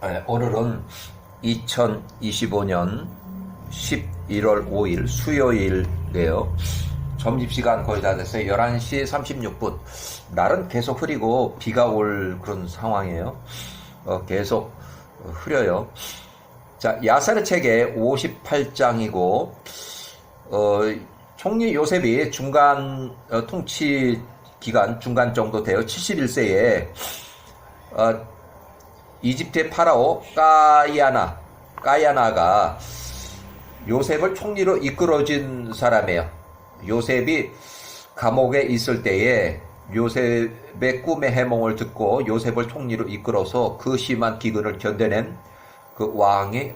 네, 오늘은 2025년 11월 5일 수요일이에요. 점심시간 거의 다 됐어요. 11시 36분. 날은 계속 흐리고 비가 올 그런 상황이에요. 계속 흐려요. 자, 야사르 책의 58장이고, 총리 요셉이 중간, 통치 기간 중간 정도 돼요. 71세에, 이집트의 파라오 까야나가 요셉을 총리로 이끌어준 사람이에요. 요셉이 감옥에 있을 때에 요셉의 꿈의 해몽을 듣고 요셉을 총리로 이끌어서 그 심한 기근을 견뎌낸 그 왕이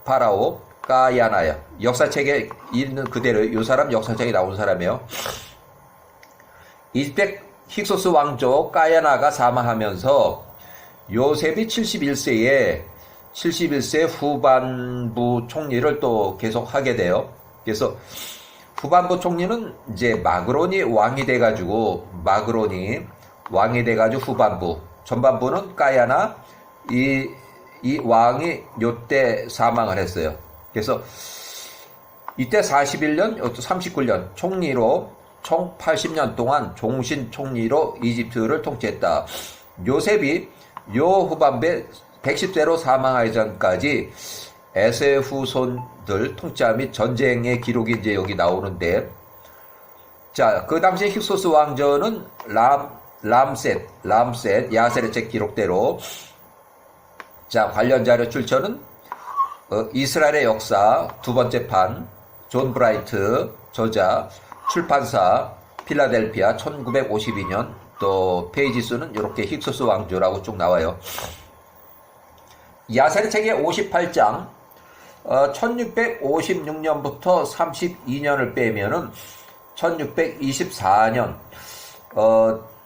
파라오 까야나예요. 역사책에 있는 그대로 이 사람 역사책에 나온 사람이에요. 이집트 힉소스 왕조 까야나가 사망하면서 요셉이 71세 후반부 총리를 또 계속 하게 돼요. 그래서 후반부 총리는 이제 마그론이 왕이 돼가지고 후반부, 전반부는 까야나 이 왕이 요때 사망을 했어요. 그래서 이때 41년, 39년 총리로 총 80년 동안 종신 총리로 이집트를 통치했다. 요셉이 요 후반부에 110세로 사망하기 전까지 에세 후손들 통치함 및 전쟁의 기록이 이제 여기 나오는데, 자, 그 당시 힉소스 왕조는 람셋, 야셀의 책 기록대로, 자, 관련 자료 출처는 이스라엘의 역사 두 번째 판, 존 브라이트 저자, 출판사 필라델피아 1952년, 또 페이지 수는 이렇게 힉소스 왕조라고 쭉 나와요. 야셀의 책의 58장, 1656년부터 32년을 빼면은 1624년,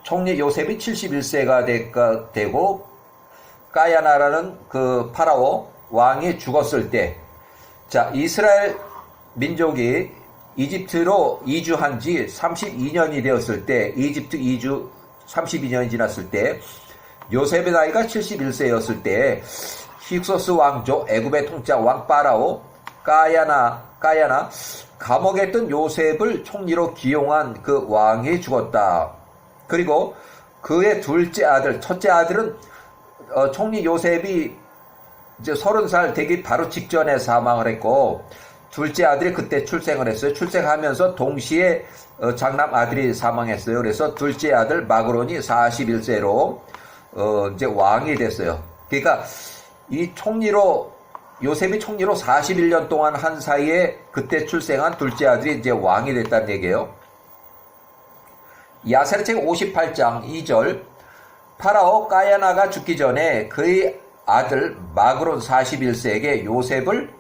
총리 요셉이 71세가 되고, 까야나라는 그 파라오 왕이 죽었을 때, 자, 이스라엘 민족이 이집트로 이주한 지 32년이 되었을 때, 이집트 이주 32년이 지났을 때, 요셉의 나이가 71세였을 때, 힉소스 왕조 애굽의 통치자 왕 파라오 까야나 감옥에 있던 요셉을 총리로 기용한 그 왕이 죽었다. 그리고 그의 둘째 아들, 첫째 아들은 총리 요셉이 이제 30살 되기 바로 직전에 사망을 했고, 둘째 아들이 그때 출생을 했어요. 출생하면서 동시에 장남 아들이 사망했어요. 그래서 둘째 아들 마그론이 41세로 이제 왕이 됐어요. 그러니까 이 요셉이 총리로 41년 동안 한 사이에 그때 출생한 둘째 아들이 이제 왕이 됐다는 얘기예요. 야셀의 책 58장 2절, 파라오 까야나가 죽기 전에 그의 아들 마그론 41세에게 요셉을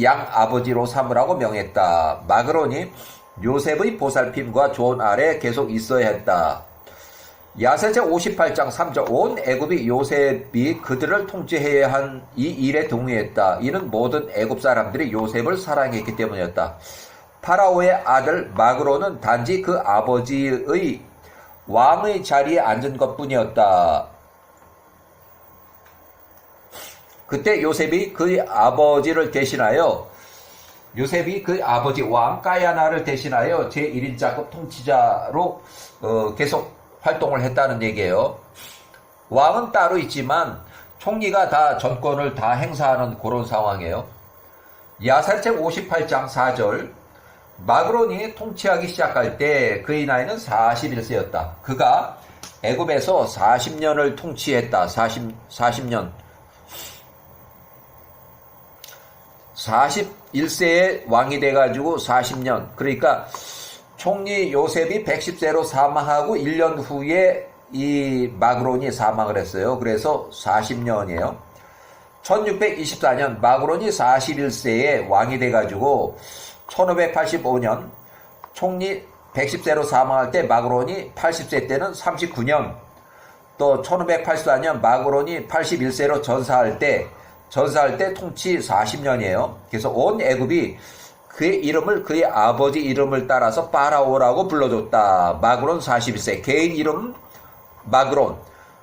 양아버지로 삼으라고 명했다. 마그론이 요셉의 보살핌과 조언 아래 계속 있어야 했다. 야셀 책 58장 3절, 온 애굽이 요셉이 그들을 통치해야 한 이 일에 동의했다. 이는 모든 애굽 사람들이 요셉을 사랑했기 때문이었다. 파라오의 아들 마그론은 단지 그 아버지의 왕의 자리에 앉은 것뿐이었다. 그때 요셉이 그 아버지를 대신하여, 요셉이 그 아버지 왕 까야나를 대신하여 제1인자급 통치자로 계속 활동을 했다는 얘기예요. 왕은 따로 있지만 총리가 다 전권을 다 행사하는 그런 상황이에요. 야살책 58장 4절, 마그론이 통치하기 시작할 때 그의 나이는 41세였다. 그가 애굽에서 40년을 통치했다. 40년. 41세에 왕이 돼가지고 40년. 그러니까 총리 요셉이 110세로 사망하고 1년 후에 이 마그론이 사망을 했어요. 그래서 40년이에요. 1624년 마그론이 41세에 왕이 돼가지고 1585년 총리 110세로 사망할 때 마그론이 80세 때는 39년, 또 1584년 마그론이 81세로 전사할 때 통치 40년이에요. 그래서 온 애굽이 그의 아버지 이름을 따라서 파라오라고 불러줬다. 마그론 41세. 개인 이름 마그론.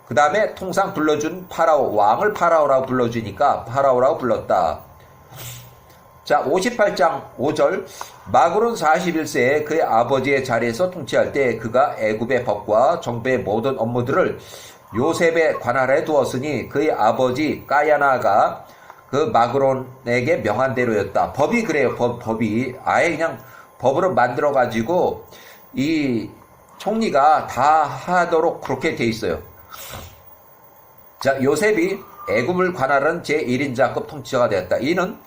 그 다음에 통상 불러준 파라오, 왕을 파라오라고 불러주니까 파라오라고 불렀다. 자, 58장 5절. 마그론 41세에 그의 아버지의 자리에서 통치할 때 그가 애굽의 법과 정부의 모든 업무들을 요셉의 관할에 두었으니 그의 아버지 까야나가 그 마그론에게 명한 대로였다. 법이 그래요. 법이 아예 그냥 법으로 만들어 가지고 이 총리가 다 하도록 그렇게 돼 있어요. 자, 요셉이 애굽을 관할한 제1인자급 통치자가 되었다. 이는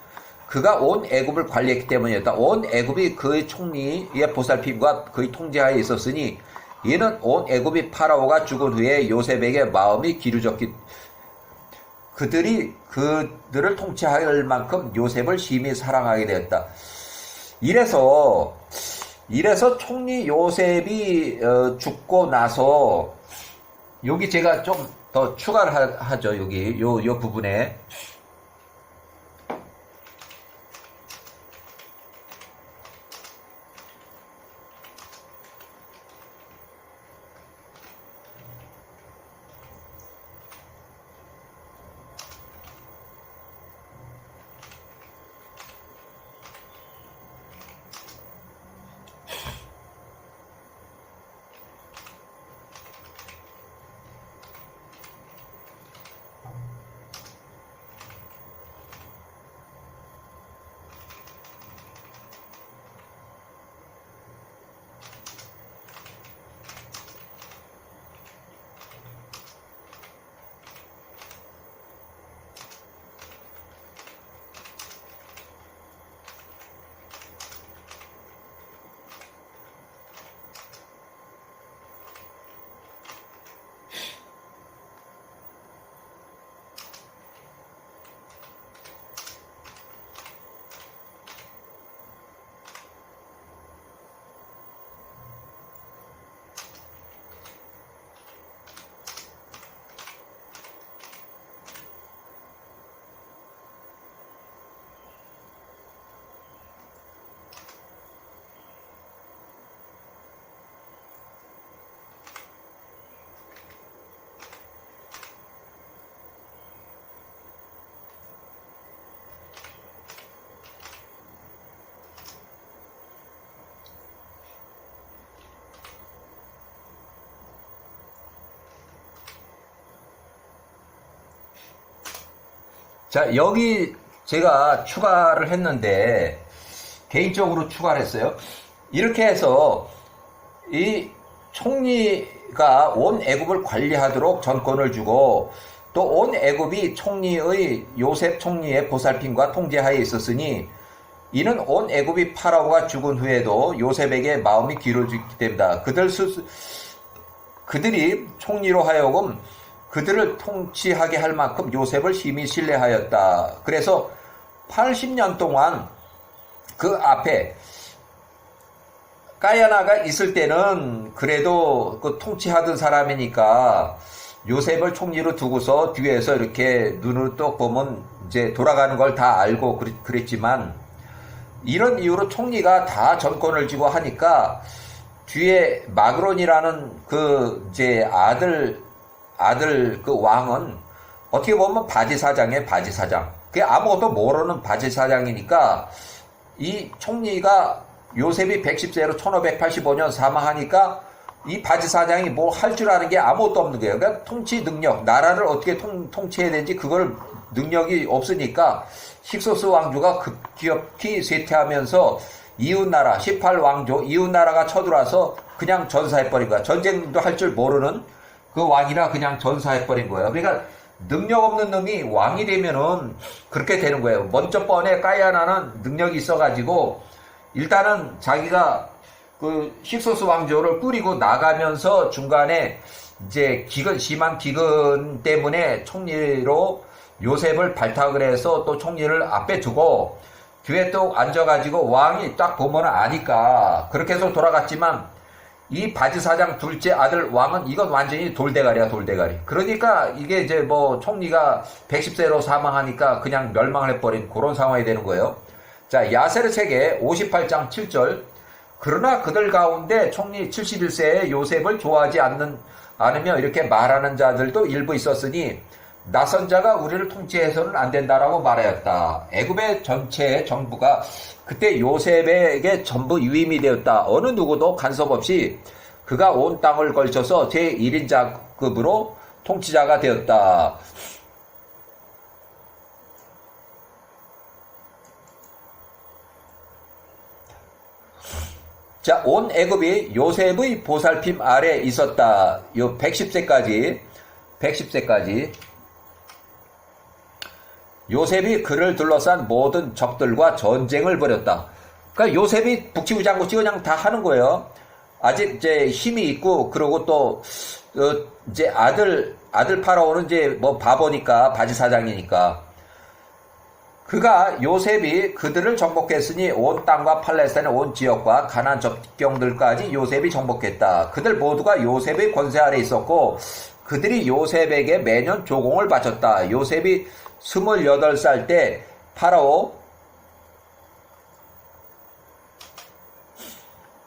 그가 온 애굽을 관리했기 때문이었다. 온 애굽이 그의 총리의 보살핌과 그의 통제하에 있었으니 이는 온 애굽이 파라오가 죽은 후에 요셉에게 마음이 기울어졌기 그들을 통치할 만큼 요셉을 심히 사랑하게 되었다. 이래서 총리 요셉이 죽고 나서 여기 제가 좀 더 추가를 하죠. 여기 요 부분에 자, 여기 제가 추가를 했는데 개인적으로 추가를 했어요. 이렇게 해서 이 총리가 온 애굽을 관리하도록 전권을 주고 또 온 애굽이 총리의 요셉 총리의 보살핌과 통제하에 있었으니 이는 온 애굽이 파라오가 죽은 후에도 요셉에게 마음이 기울어지기 때문이다. 그들이 총리로 하여금 그들을 통치하게 할 만큼 요셉을 심히 신뢰하였다. 그래서 80년 동안 그 앞에 까야나가 있을 때는 그래도 그 통치하던 사람이니까 요셉을 총리로 두고서 뒤에서 이렇게 눈으로 또 보면 이제 돌아가는 걸 다 알고 그랬지만 이런 이유로 총리가 다 전권을 쥐고 하니까 뒤에 마그론이라는 그 이제 아들 그 왕은 어떻게 보면 바지사장이에요. 바지사장. 그게 아무것도 모르는 바지사장이니까 이 총리가 요셉이 110세로 1585년 사망하니까 이 바지사장이 뭐 할 줄 아는 게 아무것도 없는 거예요. 그러니까 통치 능력, 나라를 어떻게 통치해야 되는지 그걸 능력이 없으니까 힉소스 왕조가 급격히 쇠퇴하면서 이웃나라 18왕조 이웃나라가 쳐들어와서 그냥 전사해버린 거야. 전쟁도 할 줄 모르는 그 왕이라 그냥 전사해버린 거예요. 그러니까 능력 없는 놈이 왕이 되면은 그렇게 되는 거예요. 먼저 번에 까야나는 능력이 있어가지고 일단은 자기가 그 힉소스 왕조를 꾸리고 나가면서 중간에 이제 심한 기근 때문에 총리로 요셉을 발탁을 해서 또 총리를 앞에 두고 뒤에 또 앉아가지고 왕이 딱 보면은 아니까 그렇게 해서 돌아갔지만 이 바지사장 둘째 아들 왕은 이건 완전히 돌대가리야, 돌대가리. 그러니까 이게 이제 뭐 총리가 110세로 사망하니까 그냥 멸망을 해버린 그런 상황이 되는 거예요. 자, 야세르 책에 58장 7절. 그러나 그들 가운데 총리 71세의 요셉을 좋아하지 않는 않으며 이렇게 말하는 자들도 일부 있었으니 낯선 자가 우리를 통치해서는 안 된다라고 말하였다. 애굽의 전체 정부가 그때 요셉에게 전부 유임이 되었다. 어느 누구도 간섭 없이 그가 온 땅을 걸쳐서 제1인자급으로 통치자가 되었다. 자, 온 애굽이 요셉의 보살핌 아래 있었다. 요 110세까지 요셉이 그를 둘러싼 모든 적들과 전쟁을 벌였다. 그러니까 요셉이 북치우장구치 그냥 다 하는 거예요. 아직 이제 힘이 있고, 그리고 또 이제 아들 파라오는 이제 뭐 바보니까, 바지 사장이니까. 그가 요셉이 그들을 정복했으니 온 땅과 팔레스타인의 온 지역과 가나안 접경들까지 요셉이 정복했다. 그들 모두가 요셉의 권세 아래 있었고 그들이 요셉에게 매년 조공을 바쳤다. 요셉이 28살 때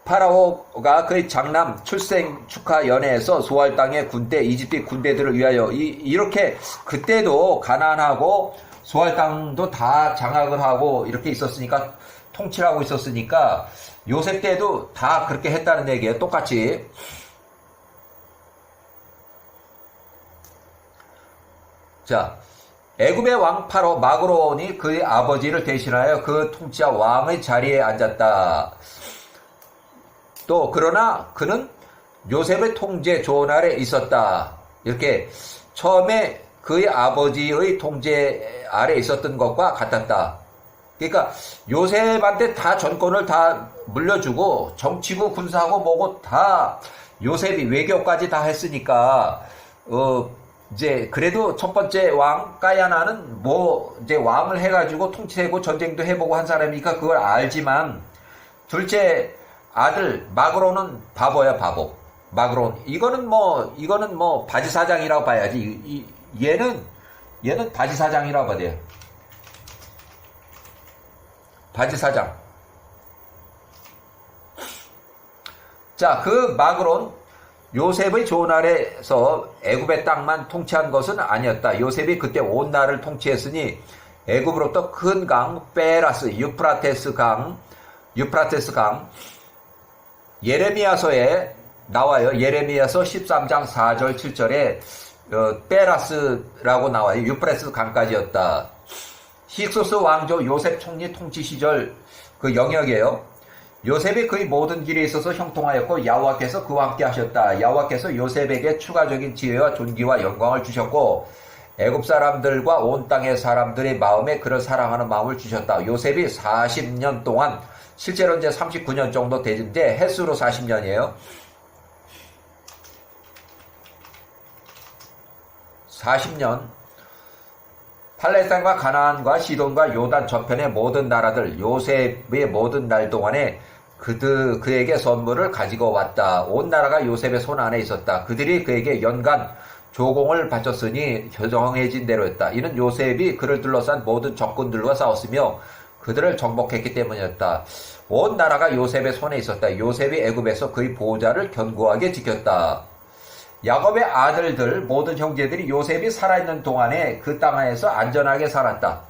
파라오가 그의 장남 출생 축하 연회에서 소알 땅의 군대, 이집트 군대들을 위하여 이렇게 그때도 가난하고 소알 땅도 다 장악을 하고 이렇게 있었으니까 통치를 하고 있었으니까 요셉 때도 다 그렇게 했다는 얘기예요. 똑같이. 자, 애굽의 왕 파로 마그론이 그의 아버지를 대신하여 그 통치자 왕의 자리에 앉았다. 또 그러나 그는 요셉의 통제 조언 아래 있었다. 이렇게 처음에 그의 아버지의 통제 아래 있었던 것과 같았다. 그러니까 요셉한테 다 전권을 다 물려주고 정치고 군사하고 뭐고 다 요셉이 외교까지 다 했으니까 이제 그래도 첫 번째 왕 까야나는 뭐 이제 왕을 해가지고 통치하고 전쟁도 해보고 한 사람이니까 그걸 알지만 둘째 아들 마그론은 바보야, 바보. 마그론 이거는 뭐 바지 사장이라고 봐야지. 얘는 바지 사장이라고 봐야 돼요. 바지 사장. 자, 그 마그론 요셉의 조언 아래서 애굽의 땅만 통치한 것은 아니었다. 요셉이 그때 온 나라를 통치했으니 애굽으로부터 큰 강 페라스 유프라테스 강 예레미야서에 나와요. 예레미야서 13장 4절 7절에 페라스라고 나와요. 유프라테스 강까지였다. 힉소스 왕조 요셉 총리 통치 시절 그 영역이에요. 요셉이 그의 모든 길에 있어서 형통하였고 야호와께서 그와 함께 하셨다. 야호와께서 요셉에게 추가적인 지혜와 존귀와 영광을 주셨고 애굽 사람들과 온 땅의 사람들의 마음에 그를 사랑하는 마음을 주셨다. 요셉이 40년 동안 실제로 이제 39년 정도 되는데 횟수로 40년이에요. 40년 팔레스타인과 가나안과 시돈과 요단 저편의 모든 나라들 요셉의 모든 날 동안에 그에게 선물을 가지고 왔다. 온 나라가 요셉의 손 안에 있었다. 그들이 그에게 연간 조공을 바쳤으니 정해진 대로였다. 이는 요셉이 그를 둘러싼 모든 적군들과 싸웠으며 그들을 정복했기 때문이었다. 온 나라가 요셉의 손에 있었다. 요셉이 애굽에서 그의 보호자를 견고하게 지켰다. 야곱의 아들들 모든 형제들이 요셉이 살아있는 동안에 그 땅 안에서 안전하게 살았다.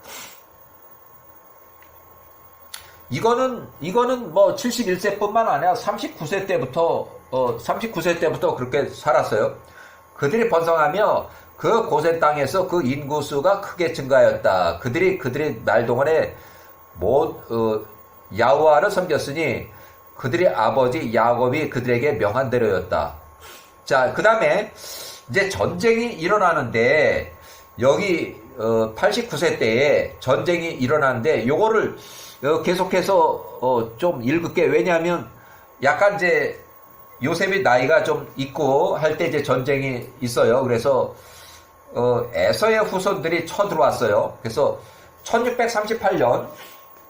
이거는 뭐 71세뿐만 아니라 39세 때부터 그렇게 살았어요. 그들이 번성하며 그 고센 땅에서 그 인구수가 크게 증가하였다. 그들이 날 동안에 야호와를 섬겼으니 그들의 아버지 야곱이 그들에게 명한 대로였다. 자, 그 다음에 이제 전쟁이 일어나는데 여기 89세 때에 전쟁이 일어나는데 요거를 계속해서 좀 읽을게. 왜냐하면 약간 이제 요셉이 나이가 좀 있고 할 때 이제 전쟁이 있어요. 그래서 에서의 후손들이 쳐들어왔어요. 그래서 1638년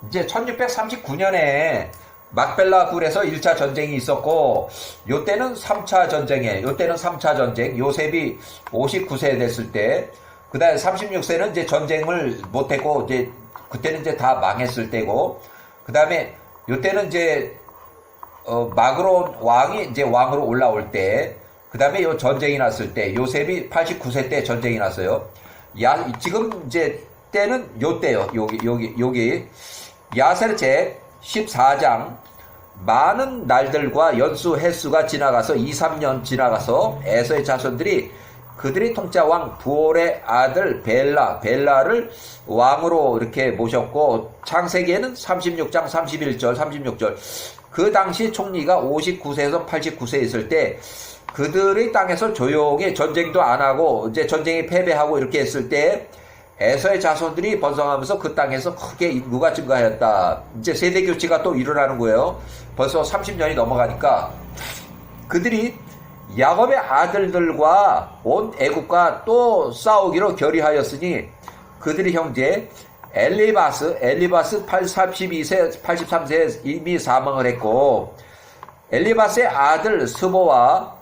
이제 1639년에 막벨라 굴에서 1차 전쟁이 있었고 요때는 3차 전쟁 요셉이 59세 됐을 때 그 다음에 36세는 이제 전쟁을 못했고 이제 그때는 이제 다 망했을 때고 그 다음에 요때는 이제 마그론 왕이 이제 왕으로 올라올 때 그 다음에 요 전쟁이 났을 때, 요셉이 89세 때 전쟁이 났어요. 지금 이제 때는 요 때요. 여기. 야세르책 14장, 많은 날들과 연수 횟수가 지나가서 2, 3년 지나가서 에서의 자손들이 그들이 통짜 왕 부올의 아들 벨라를 왕으로 이렇게 모셨고, 창세기에는 36장 31절 36절, 그 당시 총리가 59세에서 89세 있을 때 그들의 땅에서 조용히 전쟁도 안 하고 이제 전쟁이 패배하고 이렇게 했을 때 에서의 자손들이 번성하면서 그 땅에서 크게 인구가 증가하였다. 이제 세대 교체가 또 일어나는 거예요. 벌써 30년이 넘어가니까 그들이 야곱의 아들들과 온 애국과 또 싸우기로 결의하였으니 그들의 형제 엘리바스 82세 83세에 이미 사망을 했고, 엘리바스의 아들 스보와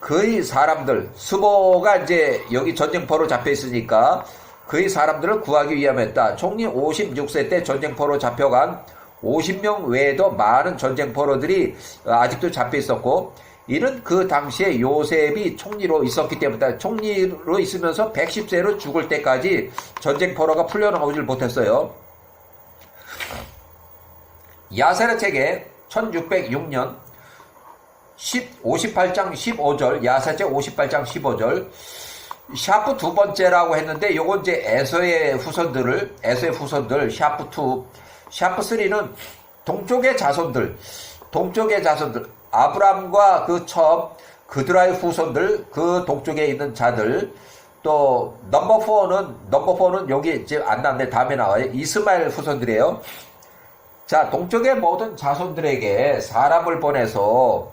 그의 사람들, 스보가 이제 여기 전쟁포로 잡혀 있으니까 그의 사람들을 구하기 위함했다. 총리 56세 때 전쟁포로 잡혀간 50명 외에도 많은 전쟁포로들이 아직도 잡혀 있었고, 이는 그 당시에 요셉이 총리로 있었기 때문에, 총리로 있으면서 110세로 죽을 때까지 전쟁포로가 풀려나오질 못했어요. 야세르책에 1606년 58장 15절, 야세르책 58장 15절, 샤프 두 번째라고 했는데, 요건 이제 에서의 후손들, 샤프 2, 샤프 3는 동쪽의 자손들, 아브람과 그 첩, 그드라의 후손들, 그 동쪽에 있는 자들, 또 넘버 4는 여기 이제 안 나왔네, 다음에 나와요. 이스마엘 후손들이에요. 자, 동쪽의 모든 자손들에게 사람을 보내서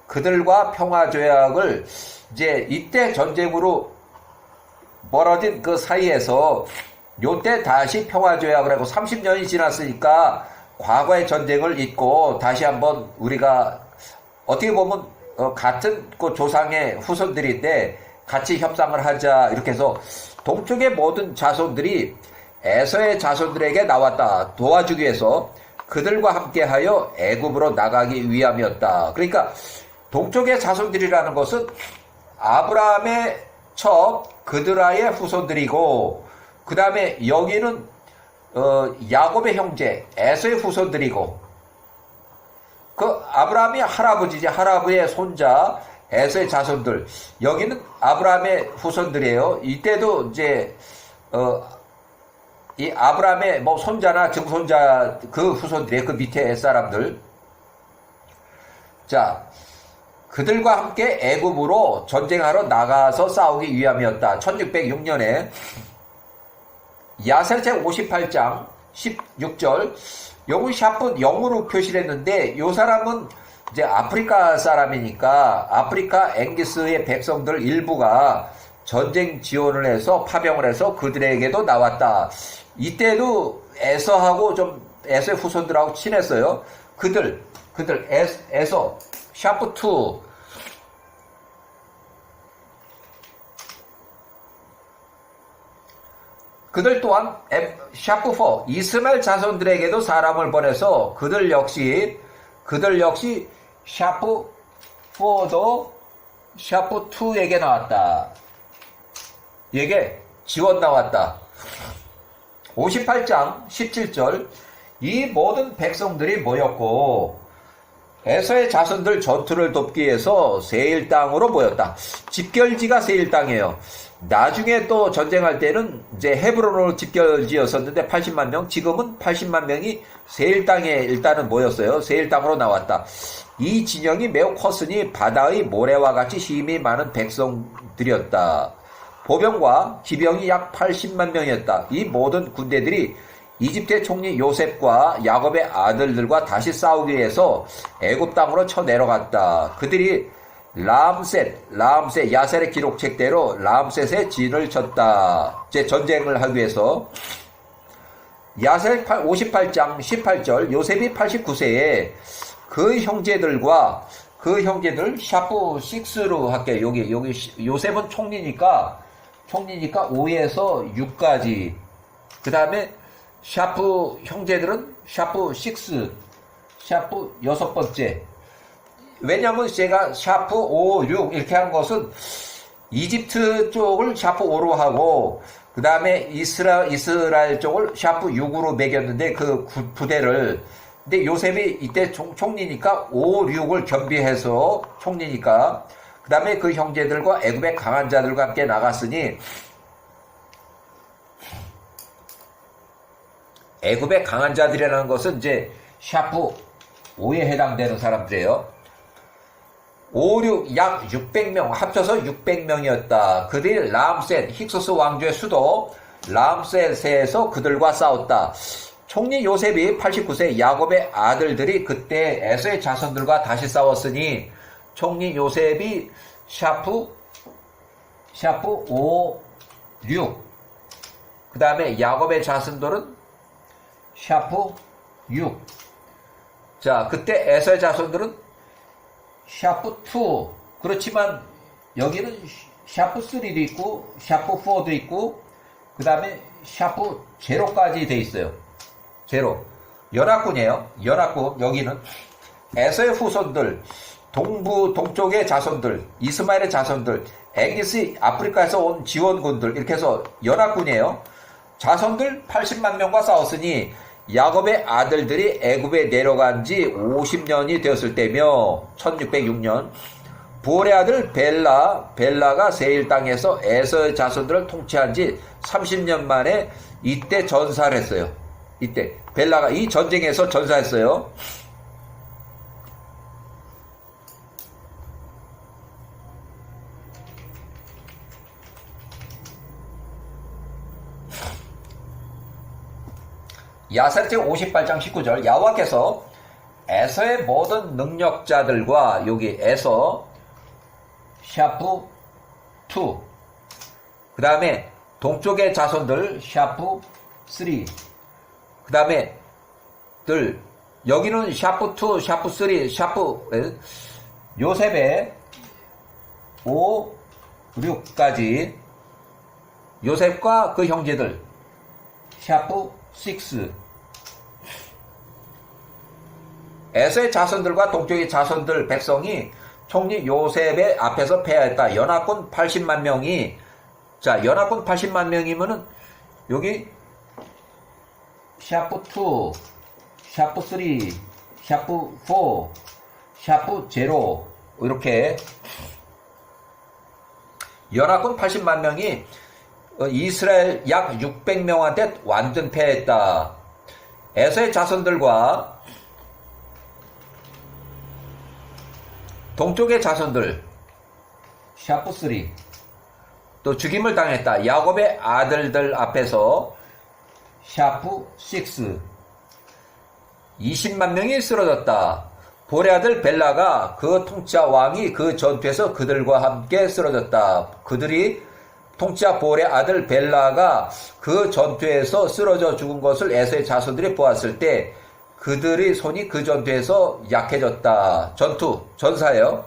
그들과 평화조약을 이제 이때 전쟁으로 벌어진 그 사이에서 요때 다시 평화조약을 하고, 30년이 지났으니까 과거의 전쟁을 잊고 다시 한번 우리가 어떻게 보면 같은 그 조상의 후손들인데 같이 협상을 하자, 이렇게 해서 동쪽의 모든 자손들이 에서의 자손들에게 나왔다. 도와주기 위해서 그들과 함께하여 애굽으로 나가기 위함이었다. 그러니까 동쪽의 자손들이라는 것은 아브라함의 첩 그드라의 후손들이고, 그 다음에 여기는 야곱의 형제 에서의 후손들이고, 그 아브라함이 할아버지지, 할아버지의 손자 에서의 자손들, 여기는 아브라함의 후손들이에요. 이때도 이제 이 아브라함의 뭐 손자나 증손자 그 후손들이에요. 그 밑에 사람들. 자, 그들과 함께 애굽으로 전쟁하러 나가서 싸우기 위함이었다. 1606년에 야세르책 58장 16절, 요건 샤프 0으로 표시를 했는데, 요 사람은 이제 아프리카 사람이니까 아프리카 앵기스의 백성들 일부가 전쟁 지원을 해서 파병을 해서 그들에게도 나왔다. 이때도 에서하고 좀 에서의 후손들하고 친했어요. 그들 에서 샤프 2, 그들 또한 샤프 4 이스마엘 자손들에게도 사람을 보내서 그들 역시 샤프 4도 샤프 2에게 나왔다. 얘게 지원 나왔다. 58장 17절, 이 모든 백성들이 모였고 에서의 자손들 전투를 돕기 위해서 세일 땅으로 모였다. 집결지가 세일 땅이에요. 나중에 또 전쟁할 때는 이제 헤브론으로 집결지였었는데 80만 명, 지금은 80만 명이 세일 땅에 일단은 모였어요. 세일 땅으로 나왔다. 이 진영이 매우 컸으니 바다의 모래와 같이 힘이 많은 백성들이었다. 보병과 기병이 약 80만 명이었다. 이 모든 군대들이 이집트의 총리 요셉과 야곱의 아들들과 다시 싸우기 위해서 애굽 땅으로 쳐내려갔다. 그들이 라암셋 야셀의 기록책대로 라암셋에 진을 쳤다. 제 전쟁을 하기 위해서. 야셀 58장 18절, 요셉이 89세에 그 형제들 샤프 6로 할게요. 여기 요셉은 총리니까 5에서 6까지. 그 다음에 샤프 형제들은 샤프 6, 샤프 6번째. 왜냐면 제가 샤프 5, 6 이렇게 한 것은 이집트 쪽을 샤프 5로 하고 그 다음에 이스라엘 쪽을 샤프 6으로 매겼는데 그 부대를 근데 요셉이 이때 총리니까 5, 6을 겸비해서 총리니까 그 다음에 그 형제들과 애굽의 강한 자들과 함께 나갔으니 애굽의 강한 자들이라는 것은 이제 샤프 5에 해당되는 사람들이에요. 5, 6, 약 600명, 합쳐서 600명이었다. 그들이 람셋, 힉소스 왕조의 수도 람셋에서 그들과 싸웠다. 총리 요셉이 89세 야곱의 아들들이 그때 에서의 자손들과 다시 싸웠으니 총리 요셉이 샤프 5, 6. 그 다음에 야곱의 자손들은 샤프 6. 자, 그때 에서의 자손들은 샤프 2. 그렇지만 여기는 샤프 3도 있고 샤프 4도 있고 그 다음에 샤프 제로까지 돼 있어요. 제로. 연합군이에요. 연합군. 여기는 에서의 후손들, 동쪽의 자손들, 이스마엘의 자손들, 앵기스 아프리카에서 온 지원군들 이렇게 해서 연합군이에요. 자손들 80만 명과 싸웠으니 야곱의 아들들이 애굽에 내려간 지 50년이 되었을 때며 1606년 부올의 아들 벨라가 세일 땅에서 에서의 자손들을 통치한 지 30년 만에 이때 전사를 했어요. 이때 벨라가 이 전쟁에서 전사했어요. 야사리책 58장 19절 야호와께서 에서의 모든 능력자들과 여기 에서 샤프 2 그 다음에 동쪽의 자손들 샤프 3 그 다음에 여기는 샤프 2, 샤프 3, 샤프 요셉의 5, 6까지 요셉과 그 형제들 샤프 6 에서의 자손들과 동쪽의 자손들 백성이 총리 요셉의 앞에서 패하였다. 연합군 80만 명이 자 연합군 80만 명이면은 여기 샤프 2, 샤프 3, 샤프 4, 샤프 제로 이렇게 연합군 80만 명이 이스라엘 약 600명한테 완전 패했다. 에서의 자손들과 동쪽의 자손들 샤프 3 또 죽임을 당했다. 야곱의 아들들 앞에서 샤프 6 20만 명이 쓰러졌다. 볼의 아들 벨라가 그 통치자 왕이 그 전투에서 그들과 함께 쓰러졌다. 그들이 통치자 볼의 아들 벨라가 그 전투에서 쓰러져 죽은 것을 에서의 자손들이 보았을 때 그들의 손이 그 전투에서 약해졌다. 전사예요.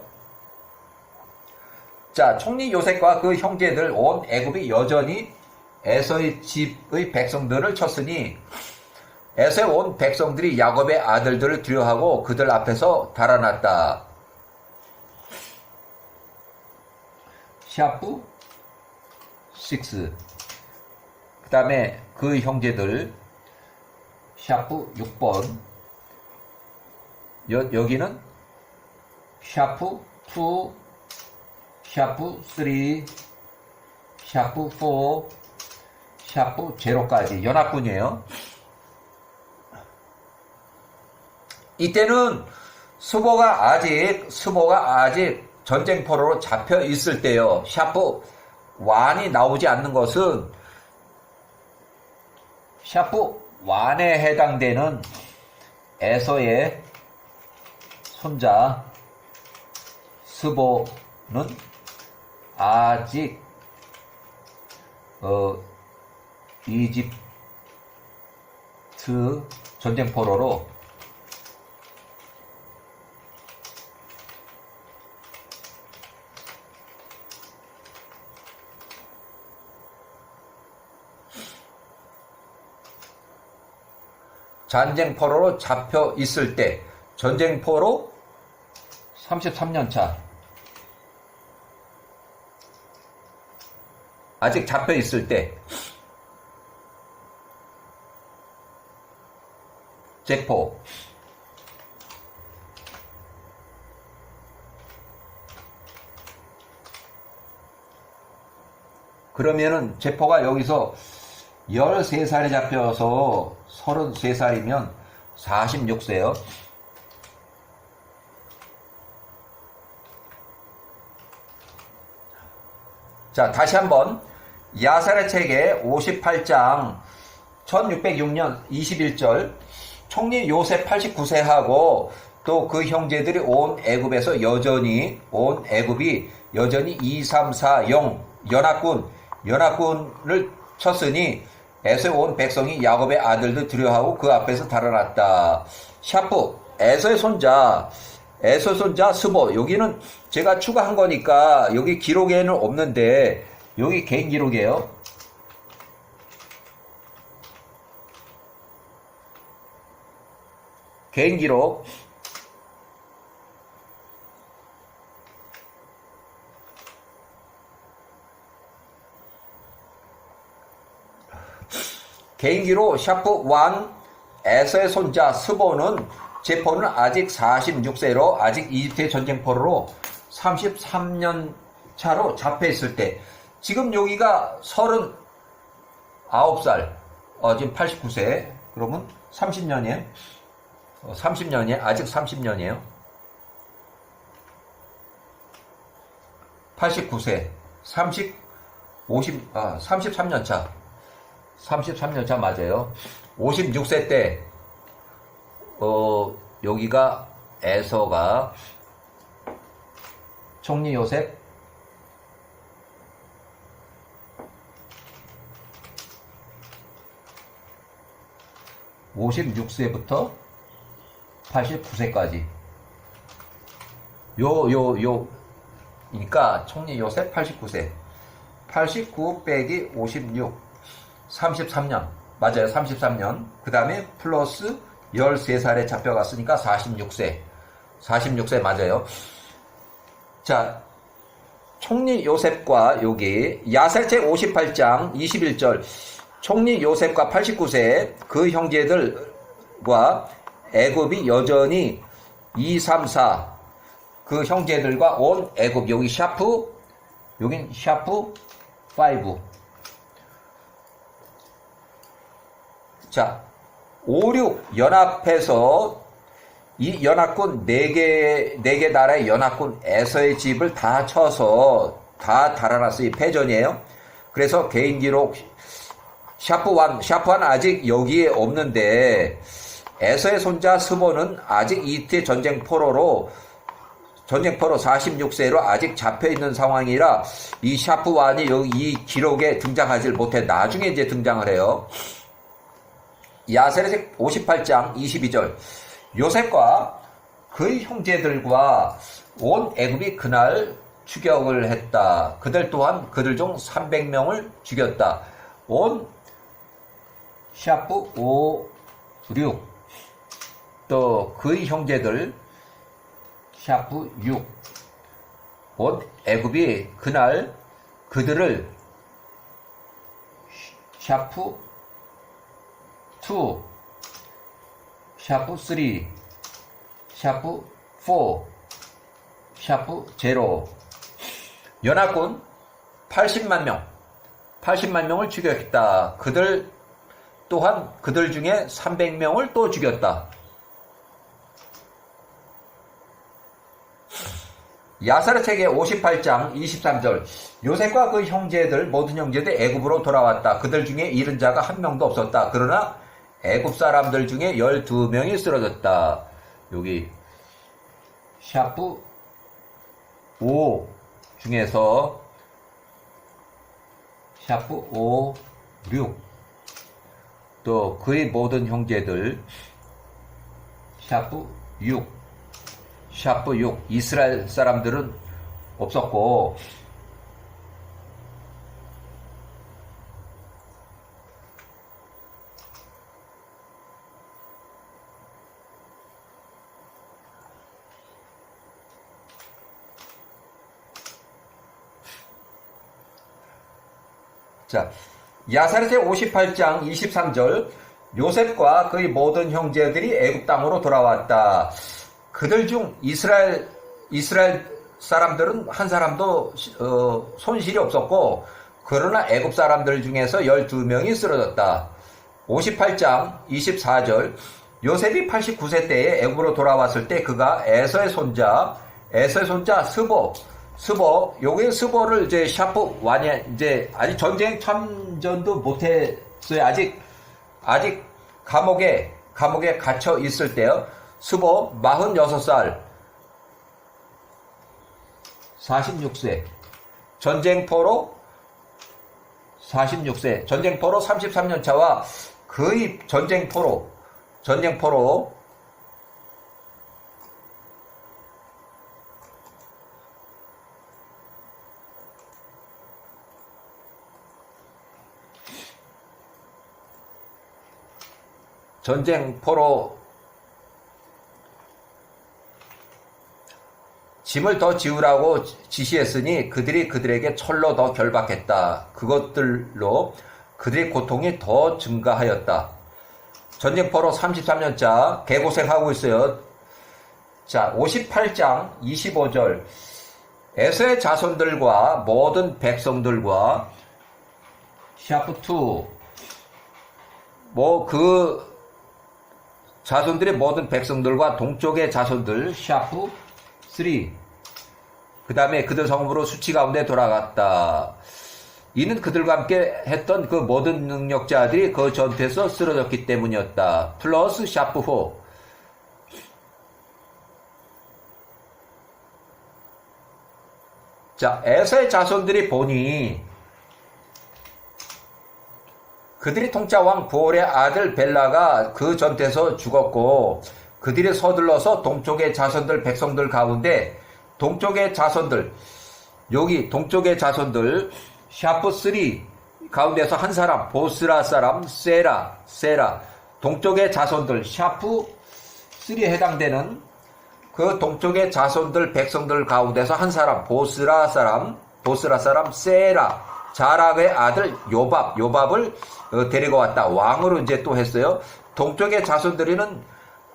자, 총리 요셉과 그 형제들 온 애굽이 여전히 에서의 집의 백성들을 쳤으니 에서의 온 백성들이 야곱의 아들들을 두려워하고 그들 앞에서 달아났다. 샤프 6. 그 다음에 그 형제들 샤프 6번 여기는 샤프 2, 샤프 3, 샤프 4, 샤프 제로까지 연합군이에요. 이때는 수보가 아직 전쟁포로로 잡혀 있을 때요. 샤프 1이 나오지 않는 것은 샤프 1에 해당되는 에서의 손자 스보는 아직 이집트 전쟁포로로 전쟁포로로 잡혀 있을 때 전쟁포로 33년 차. 아직 잡혀 있을 때. 제포. 그러면은 제포가 여기서 13살에 잡혀서 33살이면 46세요. 자, 다시 한번 야살의 책의 58장 1606년 21절 총리 요셉 89세하고 또 그 형제들이 온 애굽에서 여전히 온 애굽이 여전히 2, 3, 4, 0 연합군을 쳤으니 에서에 온 백성이 야곱의 아들들 두려워하고 그 앞에서 달아났다. 샤프 에서의 손자 스보. 여기는 제가 추가한 거니까 여기 기록에는 없는데 여기 개인 기록이에요. 개인 기록. 개인기로 샤프 1 에서의 손자 스보는 제포는 아직 46세로 아직 이집트의 전쟁포로로 33년 차로 잡혀 있을 때 지금 여기가 39살 지금 89세 그러면 30년이에요. 30년이에요. 아직 30년이에요. 89세 33년 차 33년 차 맞아요. 56세 때 여기가 에서가 총리 요셉 (56세부터) (89세까지) 그러니까 총리 요셉 89세 89 빼기 56 33년 맞아요. 33년 그 다음에 플러스 13살에 잡혀갔으니까 46세 맞아요. 자, 총리 요셉과 여기 야살책 58장 21절 총리 요셉과 89세 그 형제들과 애굽이 여전히 2, 3, 4 그 형제들과 온 애굽 여기 샤프 여긴 샤프 5 자, 5, 6 연합해서 이 연합군 4개 나라의 연합군 에서의 집을 다 쳐서 다 달아났어요. 패전이에요. 그래서 개인 기록 샤프 1 아직 여기에 없는데 에서의 손자 스보는 아직 이집트의 전쟁포로 46세로 아직 잡혀있는 상황이라 이 샤프 1이 여기 이 기록에 등장하지 못해 나중에 이제 등장을 해요. 야세르책 58장 22절 요셉과 그의 형제들과 온 애굽이 그날 추격을 했다. 그들 또한 그들 중 300명을 죽였다. 온 샤프 5, 6 또 그의 형제들 샤프 6 온 애굽이 그날 그들을 샤프 2, 샤프 3, 샤프 4, 샤프 0 연합군 80만 명을 죽였다. 그들 또한 그들 중에 300명을 또 죽였다. 야사르 책의 58장 23절 요셉과 그 형제들 모든 형제들 애굽으로 돌아왔다. 그들 중에 잃은 자가 한 명도 없었다. 그러나 애굽 사람들 중에 12명이 쓰러졌다. 여기 샤프 5 중에서 샤프 5, 6 또 그의 모든 형제들 샤프 6 이스라엘 사람들은 없었고 자, 야사렛의 58장 23절 요셉과 그의 모든 형제들이 애굽 땅으로 돌아왔다. 그들 중 이스라엘 사람들은 한 사람도 손실이 없었고 그러나 애굽 사람들 중에서 12명이 쓰러졌다. 58장 24절 요셉이 89세 때에 애굽으로 돌아왔을 때 그가 에서의 손자 스보, 요게 스보를 이제 샤프 완이 이제 아직 전쟁 참전도 못했어요. 아직 감옥에 갇혀 있을 때요. 스보 46살 46세 전쟁포로 33년 차와 거의 전쟁포로 짐을 더 지우라고 지시했으니 그들이 그들에게 철로 더 결박했다. 그것들로 그들의 고통이 더 증가하였다. 전쟁포로 33년차 개고생하고 있어요. 자, 58장 25절 에서의 자손들과 모든 백성들과 샤프2 자손들의 모든 백성들과 동쪽의 자손들 샤프 3 그 다음에 그들 성읍으로 수치 가운데 돌아갔다. 이는 그들과 함께 했던 그 모든 능력자들이 그 전투에서 쓰러졌기 때문이었다. 플러스 샤프 4 자, 에서의 자손들이 보니 그들이 통짜왕 부올의 아들 벨라가 그 전투에서 죽었고 그들이 서둘러서 동쪽의 자손들 백성들 가운데 동쪽의 자손들 샤프 3 가운데서 한 사람 보스라 사람 세라 동쪽의 자손들 샤프 3에 해당되는 그 동쪽의 자손들 백성들 가운데서 한 사람 보스라 사람 세라 자락의 아들 요밥을 데리고 왔다. 왕으로 이제 또 했어요. 동쪽의 자손들이는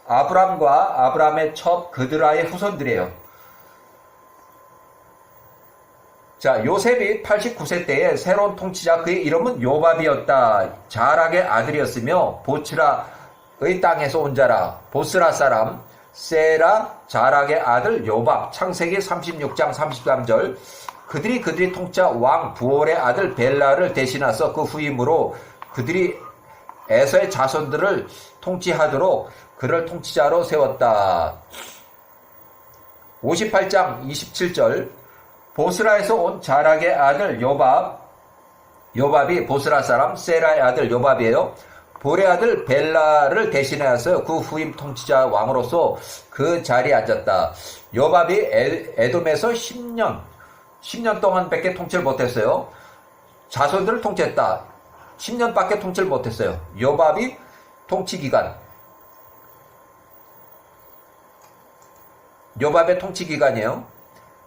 아브람과 아브람의 첩 그드라의 후손들이에요. 자, 요셉이 89세 때에 새로운 통치자 그의 이름은 요밥이었다. 자락의 아들이었으며 보츠라의 땅에서 온 자라. 보스라 사람 세라 자락의 아들 요밥. 창세기 36장 33절 그들이 통치자 왕 부올의 아들 벨라를 대신해서 그 후임으로 그들이 에서의 자손들을 통치하도록 그를 통치자로 세웠다. 58장 27절 보스라에서 온 자락의 아들 요밥이 보스라 사람 세라의 아들 요밥이에요. 볼의 아들 벨라를 대신해서 그 후임 통치자 왕으로서 그 자리에 앉았다. 요밥이 에돔에서 10년 동안밖에 통치를 못했어요. 자손들을 통치했다. 10년밖에 통치를 못했어요. 요밥이 요밥의 통치 기간이에요.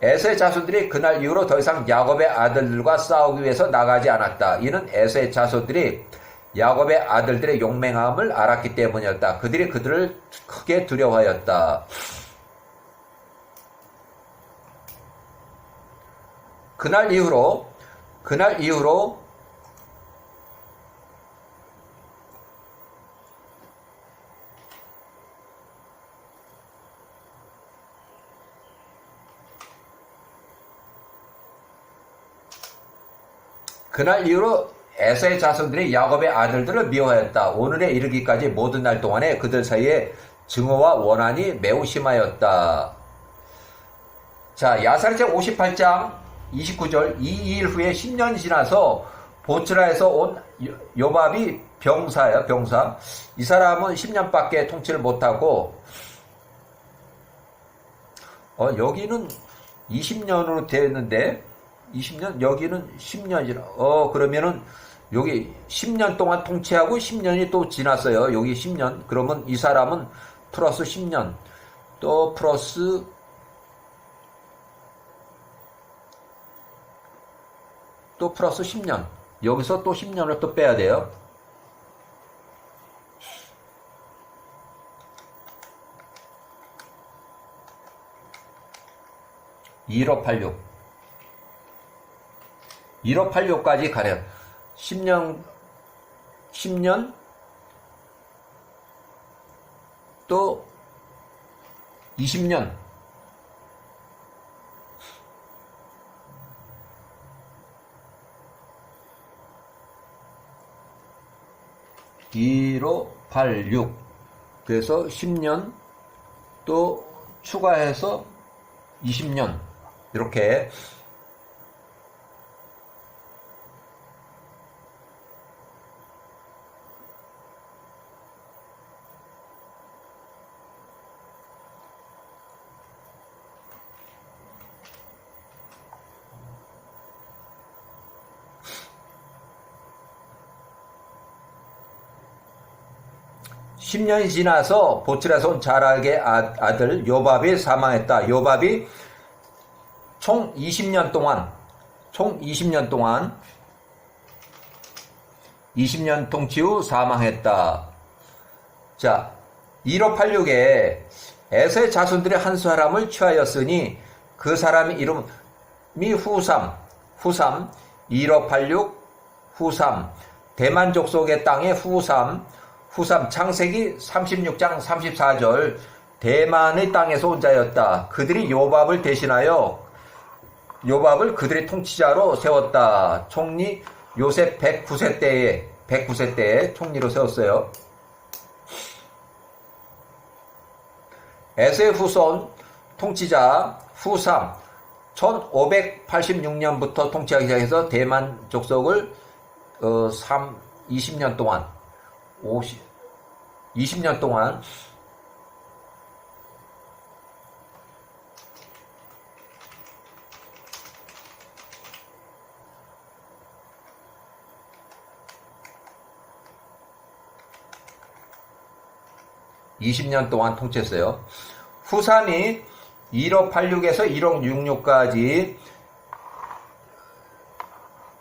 에서의 자손들이 그날 이후로 더 이상 야곱의 아들들과 싸우기 위해서 나가지 않았다. 이는 에서의 자손들이 야곱의 아들들의 용맹함을 알았기 때문이었다. 그들이 그들을 크게 두려워하였다. 그날 이후로 에서의 자손들이 야곱의 아들들을 미워하였다. 오늘에 이르기까지 모든 날 동안에 그들 사이에 증오와 원한이 매우 심하였다. 자, 야사렛의 58장 29절 이 일 후에 10년이 지나서 보츠라에서 온 요밥이 병사예요. 병사. 이 사람은 10년밖에 통치를 못하고 여기는 20년으로 되어 있는데 20년 여기는 10년이라 그러면은 여기 10년 동안 통치하고 10년이 또 지났어요. 여기 10년. 그러면 이 사람은 플러스 10년 또 플러스 또 플러스 10년 여기서 또 10년을 또 빼야 돼요. 1586. 1586까지 가려. 10년 또 20년. (1586) 그래서 10년 또 추가해서 20년 이렇게. (10년이) 지나서 보칠에서 온 자락의 아들 요밥이 사망했다. 요밥이 총 20년 동안 20년 통치 후 사망했다. 자, 1586에 에서의 자손들의 한 사람을 취하였으니 그 사람의 이름이 후삼 1586 후삼 대만 족속의 땅의 후삼 창세기 36장 34절 대만의 땅에서 온 자였다. 그들이 요밥을 대신하여 요밥을 그들의 통치자로 세웠다. 총리 요셉 109세 때에 총리로 세웠어요. 에서의 후손 통치자 후삼 1586년부터 통치하기 시작해서 대만 족속을 20년 동안 20년 동안 통치했어요. 후삼이 1586에서 1566까지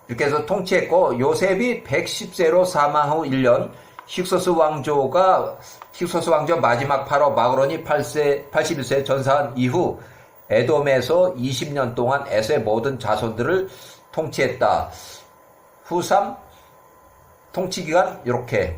이렇게 해서 통치했고, 요셉이 110세로 사망 후 1년, 힉소스 왕조 마지막 파로 마그론이 81세 전사한 이후 에돔에서 20년 동안 에서의 모든 자손들을 통치했다. 후삼 통치기간 이렇게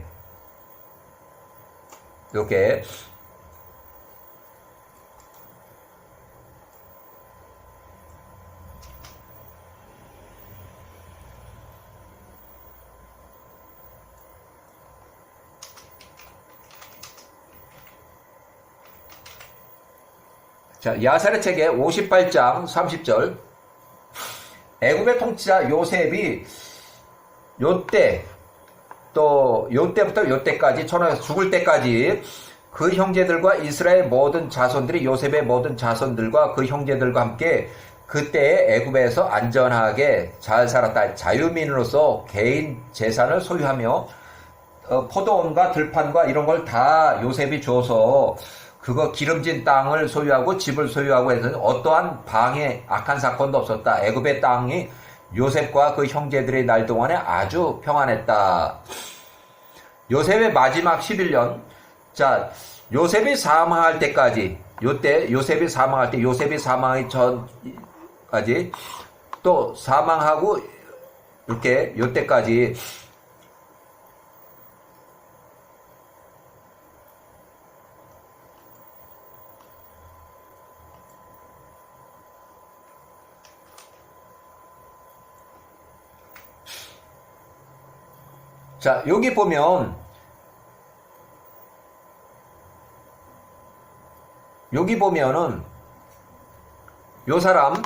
자, 야살의 책의 58장 30절 애굽의 통치자 요셉이 요때부터 요때까지 천하에서 죽을 때까지 그 형제들과 이스라엘 모든 자손들이 요셉의 모든 자손들과 그 형제들과 함께 그때의 애굽에서 안전하게 잘 살았다. 자유민으로서 개인 재산을 소유하며 포도원과 들판과 이런 걸 다 요셉이 줘서 그거 기름진 땅을 소유하고 집을 소유하고 해서 어떠한 방해, 악한 사건도 없었다. 애굽의 땅이 요셉과 그 형제들의 날 동안에 아주 평안했다. 요셉의 마지막 11년, 자, 요셉이 사망할 때까지, 요셉이 사망하기 전까지, 또 사망하고, 이렇게, 요때까지, 자, 여기 보면은 요 사람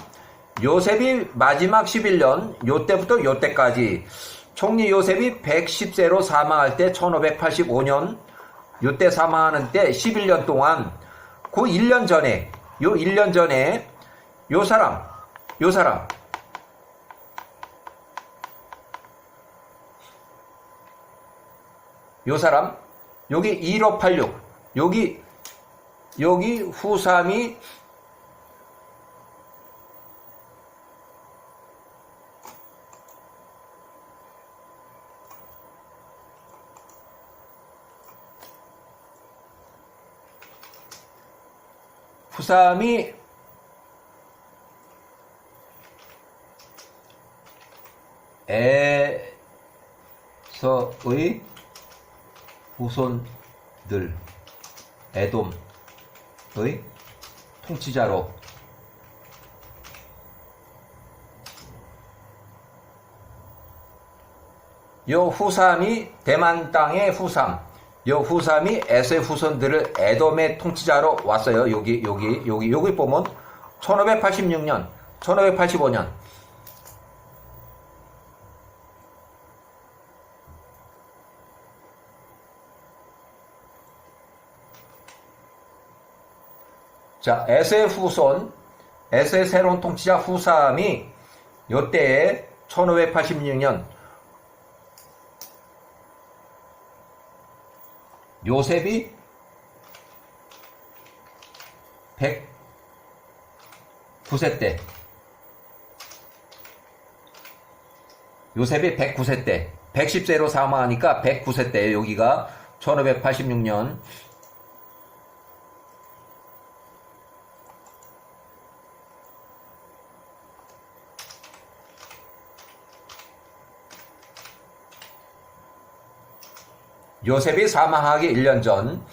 요셉이 마지막 11년 요때부터 요때까지 총리 요셉이 110세로 사망할 때 1585년 요때 사망하는 때 11년 동안 그 1년 전에 요 사람 여기 1586 여기 후삼이 후삼이 에서의 후손들, 에돔의 통치자로 요 후삼이 대만 땅의 후삼, 요 후삼이 에서의 후손들을 에돔의 통치자로 왔어요. 여기 보면 1586년, 1585년. 자, 에서의 후손, 에서의 새로운 통치자 후삼이 요때에 1586년 요셉이 109세 때, 요셉이 109세 때, 110세로 사망하니까 109세 때, 여기가 1586년. 요셉이 사망하기 1년 전.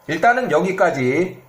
일단은 여기까지